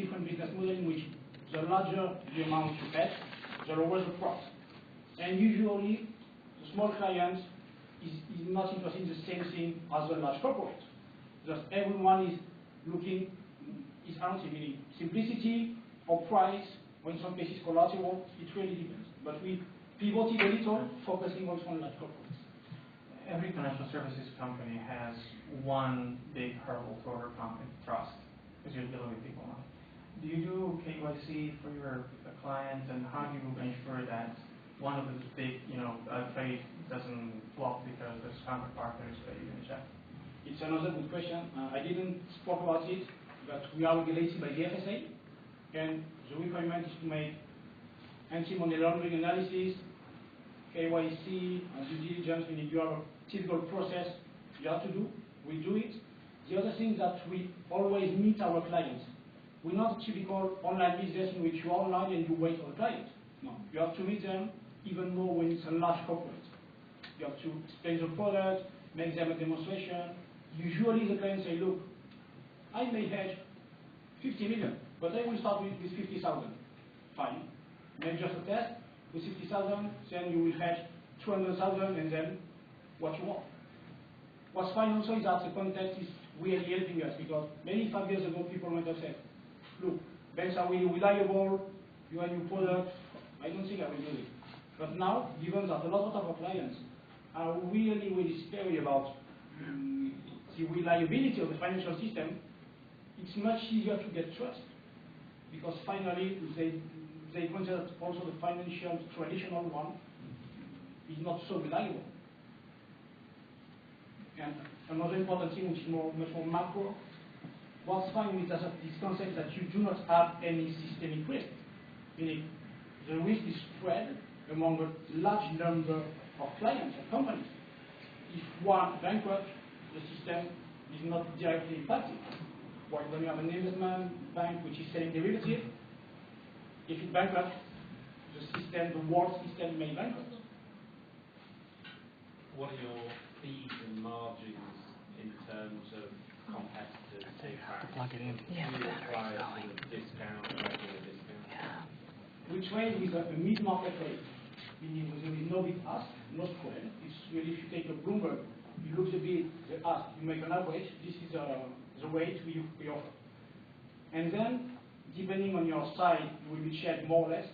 different business model in which the larger the amount you fetch, the lower the price. And usually, the small client is not interested in the same thing as the large corporate. Just everyone is looking, is answering, meaning simplicity or price, or in some cases collateral, it really depends. But we pivoted a little, focusing also on large corporates. Every financial services company has one big hurdle to overcome, trust, because you're dealing with people now. Do you do KYC for your clients, and how do you ensure that one of those big, trade doesn't flop because there's counterpartners that you're going to check? It's another good question. I didn't spoke about it, but we are regulated by the FSA, and the requirement is to make anti-money laundering analysis, KYC, and due diligence. Meaning you have a typical process you have to do. We do it. The other thing that we always meet our clients. We're not a typical online business in which you are online and you wait for the client. No, you have to meet them, even more when it's a large corporate. You have to explain the product, make them a demonstration. Usually the clients say, look, I may hedge 50 million, but I will start with 50,000. Fine. Make just a test with 50,000, then you will hedge 200,000, and then what you want. What's fine also is that the context is really helping us, because maybe 5 years ago people might have said, look, banks are really reliable, you have a new product, I don't think I will do it. But now, given that a lot of our clients are really, really scary about the reliability of the financial system, it's much easier to get trust. Because finally, they consider that also the financial traditional one is not so reliable. And another important thing, which is much more macro, what's fine with this concept that you do not have any systemic risk. Meaning, the risk is spread among a large number of clients and companies. If one bankrupt, the system is not directly impacted. While when you have an investment bank which is selling derivatives, if it bankrupts, the world system may bankrupt. What are your fees and margins in terms of competitors? Plug it in. Yeah, the battery's going. Discount, regular discount. Yeah. We trade with a mid-market rate, meaning there is no bid ask, no spread. It's really, if you take a Bloomberg, you look the bid, the ask, you make an average. This is the rate we offer. And then, depending on your side, you will be shared more or less.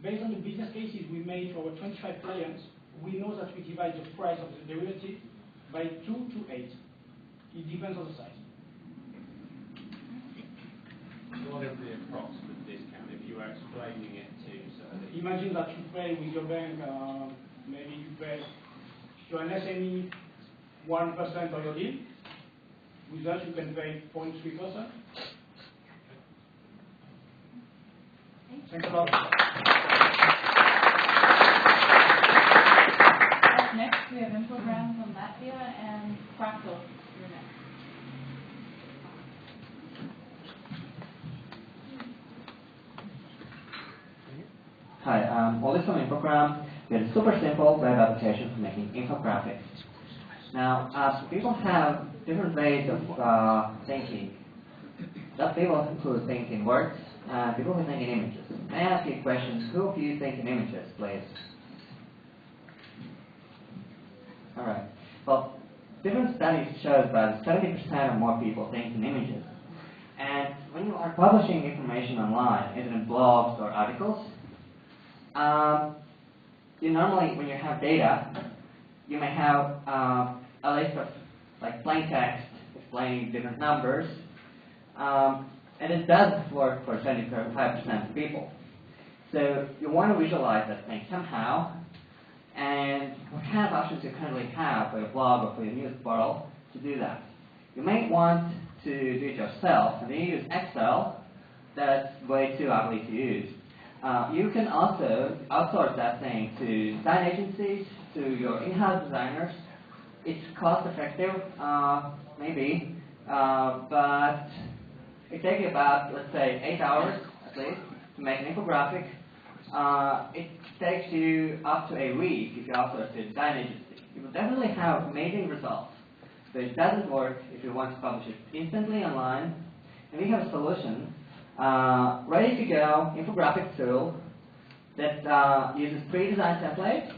Based on the business cases we made for our 25 clients, we know that we divide the price of the derivative by 2 to 8. It depends on the size. What is the approximate discount if you were explaining it to somebody? Imagine that you pay with your bank, maybe you pay to an SME 1% of your deal. With that, you can pay 0.3%. Thanks a lot. Up next, we have Infogram from Latvia and Fractal. You're next. Hi, Oli from Infogram. We have a super simple web application for making infographics. Now, people have different ways of thinking. That people who think in words, and people who think in images. May I ask you a question? Who of you think in images, please? All right. Well, different studies show that 70% or more people think in images. And when you are publishing information online, either in blogs or articles, you normally, when you have data, you may have a list of plain text explaining different numbers, and it does work for 75% of people. So you want to visualize that thing somehow, and what kind of options you currently have for your blog or for your news portal to do that. You may want to do it yourself, and then you use Excel. That's way too ugly to use. You can also outsource that thing to design agencies, to your in-house designers. It's cost-effective, maybe, but it takes you about, let's say, 8 hours at least to make an infographic. It takes you up to a week if you outsource to a design agency. You will definitely have amazing results, but it doesn't work if you want to publish it instantly online. And we have a solution ready-to-go infographic tool that uses pre-designed templates.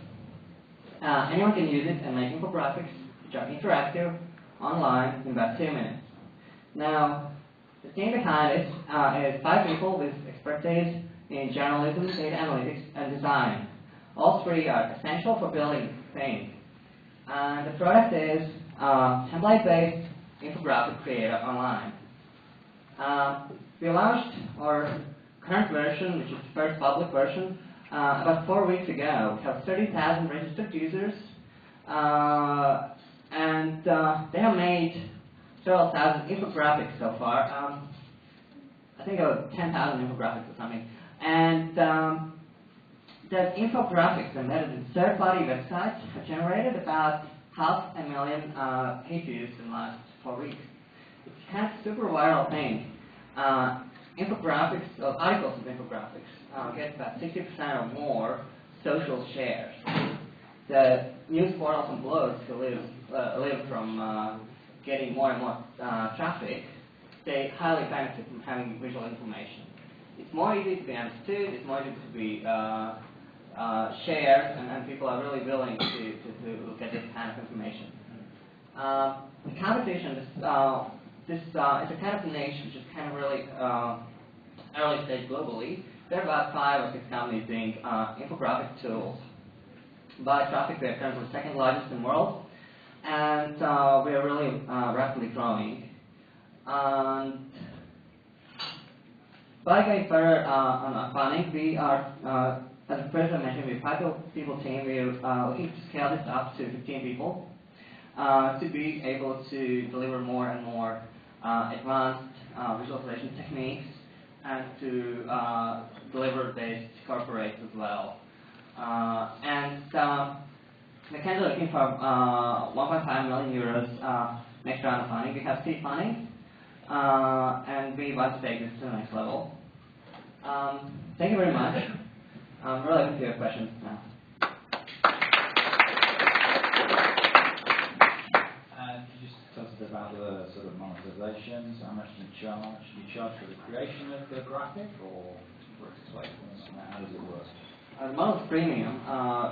Anyone can use it and make infographics which are interactive, online, in about 2 minutes. Now, the team behind it is 5 people with expertise in journalism, data analytics, and design. All 3 are essential for building things. And the product is template-based infographic creator online. We launched our current version, which is the first public version, about 4 weeks ago. We have 30,000 registered users, and they have made several thousand infographics so far. I think about 10,000 infographics or something. And the infographics embedded in third-party websites have generated about 500,000 page views in the last 4 weeks. It's kind of a super viral thing. Infographics, articles of infographics get about 60% or more social shares. The news portals and blogs live from getting more and more traffic. They highly benefit from having visual information. It's more easy to be understood, it's more easy to be shared, and people are really willing to look at this kind of information. The competition is it's a kind of niche which is kind of really early stage globally. There are about 5 or 6 companies doing infographic tools. By traffic, we are currently 2nd largest in the world, and we are really rapidly growing. And by going further on our funding, we are, as the president mentioned, we're a 5-people team. We're looking to scale this up to 15 people to be able to deliver more and more advanced visualization techniques and to deliver this to corporates as well. And we're kind of looking for 1.5 million euros next round of funding. We have seed funding, and we want to take this to the next level. Thank you very much. I'm really open to your questions now. You just tell us a bit about the sort of monetizations. How much do you charge? Do you charge for the creation of the graphic or for its placement? How does it work? The model is premium.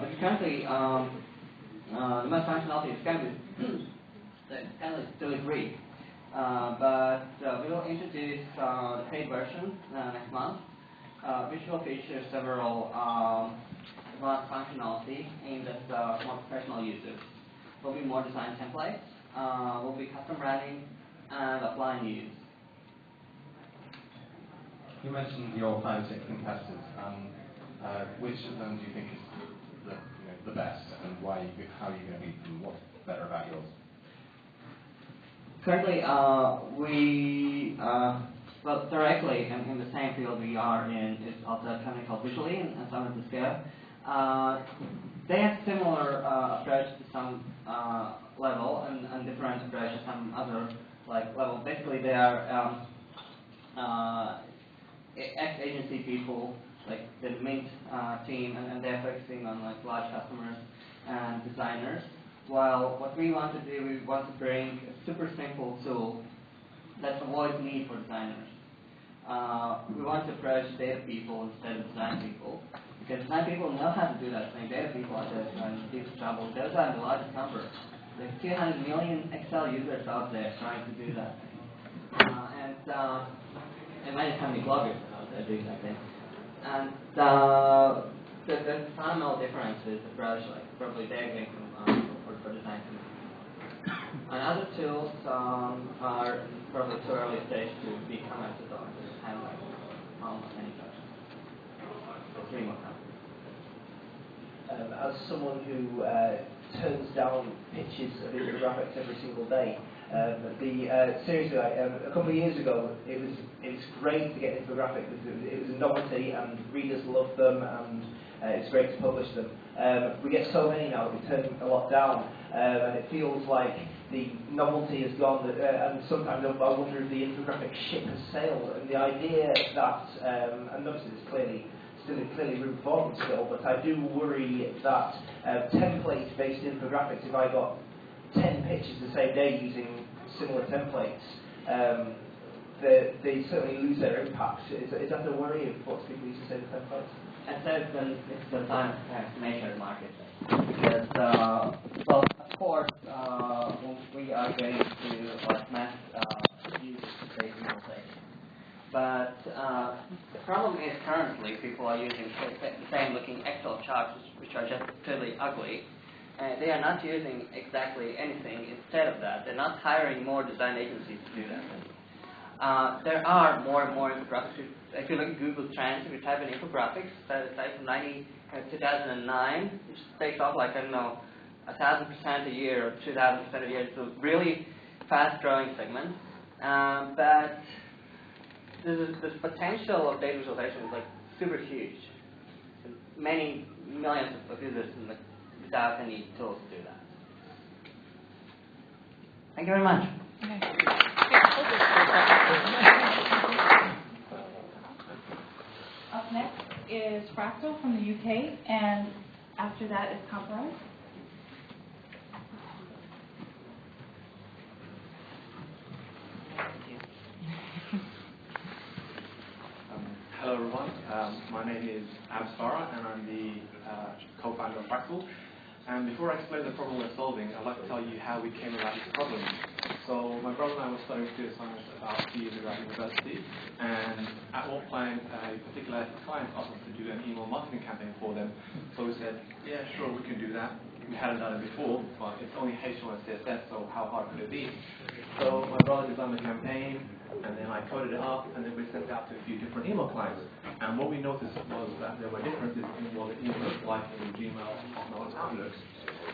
It's currently the most functionality is kind of still free. But we will introduce the paid version next month, which will feature several advanced functionality aimed at more professional users. There will be more design templates, will be custom branding, and offline use. You mentioned your 5 or 6 competitors. Which of them do you think is the best, and why? How are you going to beat them? What's better about yours? Currently, we well, directly in the same field we are in is also a company called Visually in San Francisco. They have similar approach to some level and different approach to some other level. Basically, they are ex-agency people, like the Mint team, and they're focusing on large customers and designers. While what we want to do, we want to bring a super simple tool that avoids need for designers. We want to approach data people instead of design people, because design people know how to do that thing. Data people are just in deep trouble. Those are the largest number. There's 200 million Excel users out there trying to do that thing. And many company bloggers out there doing that thing. And the fundamental difference is approach, probably they're going for design tools. And other tools are probably too early stage to be commented on. Just have almost any questions. So 3 more comments. As someone who turns down pitches of infographics every single day, seriously, a couple of years ago, it was great to get an infographic because it was a novelty and readers loved them, and it's great to publish them. We get so many now that we turn a lot down, and it feels like the novelty has gone, and sometimes I wonder if the infographic ship has sailed, and the idea that, and notice it's clearly room for them still, but I do worry that template-based infographics, if I got 10 pictures the same day using similar templates, they certainly lose their impact. Is that a worry of what people used to say to templates? And so it's the time of transformation market. Because, well, of course, we are going to mass use base utilization. But the problem is currently people are using the same looking Excel charts which are just totally ugly. They are not using exactly anything instead of that. They're not hiring more design agencies to do that. There are more and more infographics. If you look at Google Trends, if you type in infographics, that is from 2009, which takes off like, I don't know, 1,000% a year or 2,000% a year. It's a really fast-growing segment. But the potential of data visualization is like super huge. Many millions of users without any tools to do that. Thank you very much. Up next is Fractal from the UK, and after that is Compromise. Hello everyone, my name is Absara and I'm the co-founder of Fractal. And before I explain the problem we're solving, I'd like to tell you how we came about this problem. So my brother and I were studying computer science about 2 years ago at university, and at one point a particular client asked us to do an email marketing campaign for them. So we said, yeah, sure, we can do that. We hadn't done it before, but it's only HTML and CSS, so how hard could it be? So my brother designed the campaign, and then I coded it up, and then we sent it out to a few different email clients. And what we noticed was that there were differences in what the email looked like in Gmail, Hotmail, and Outlook.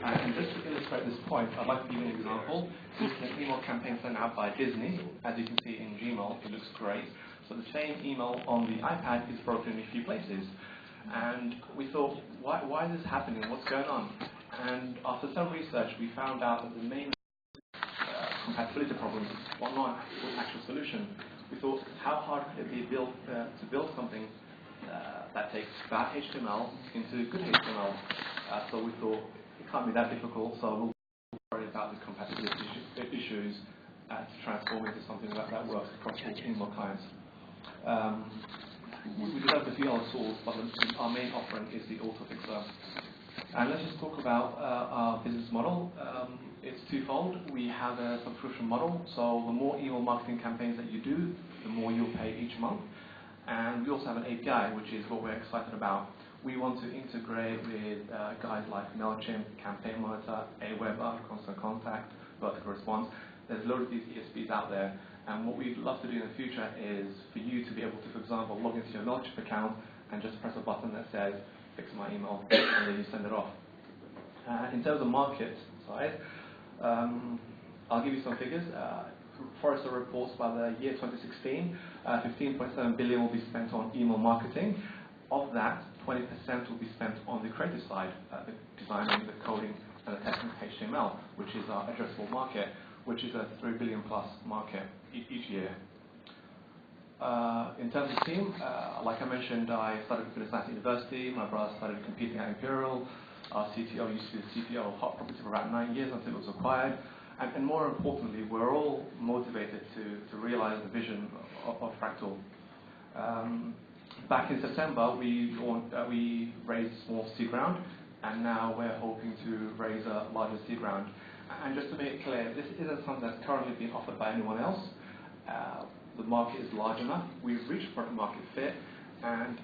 And just to illustrate this point, I'd like to give you an example. This is an email campaign sent out by Disney. As you can see in Gmail, it looks great. So the same email on the iPad is broken in a few places. And we thought, why is this happening? What's going on? And after some research, we found out that the main compatibility problems were not an actual solution. We thought, how hard could it be to build something that takes bad HTML into good HTML? So we thought, it can't be that difficult, so we'll worry about the compatibility issues to transform into something that works across all email clients. We developed a few other tools, but our main offering is the AutoFixer. And let's just talk about our business model. It's twofold. We have a subscription model, so the more email marketing campaigns that you do, the more you'll pay each month. And we also have an API, which is what we're excited about. We want to integrate with guys like MailChimp, Campaign Monitor, Aweber, Constant Contact, Vertical Response. There's loads of these ESPs out there. And what we'd love to do in the future is for you to be able to, for example, log into your MailChimp account and just press a button that says, fix my email, and then you send it off. In terms of market size, I'll give you some figures. Forrester reports by the year 2016, 15.7 billion will be spent on email marketing. Of that, 20% will be spent on the creative side, the designing, the coding, and the testing of HTML, which is our addressable market, which is a 3 billion plus market each year. In terms of team, like I mentioned, I studied computer science at university. My brother studied computing at Imperial. Our CTO used to be the CTO of Hot Property for about 9 years until it was acquired. And more importantly, we're all motivated to realize the vision of Fractal. Back in September, we raised a small seed round, and now we're hoping to raise a larger seed round. And just to make it clear, this isn't something that's currently being offered by anyone else. The market is large enough. We've reached product market fit, and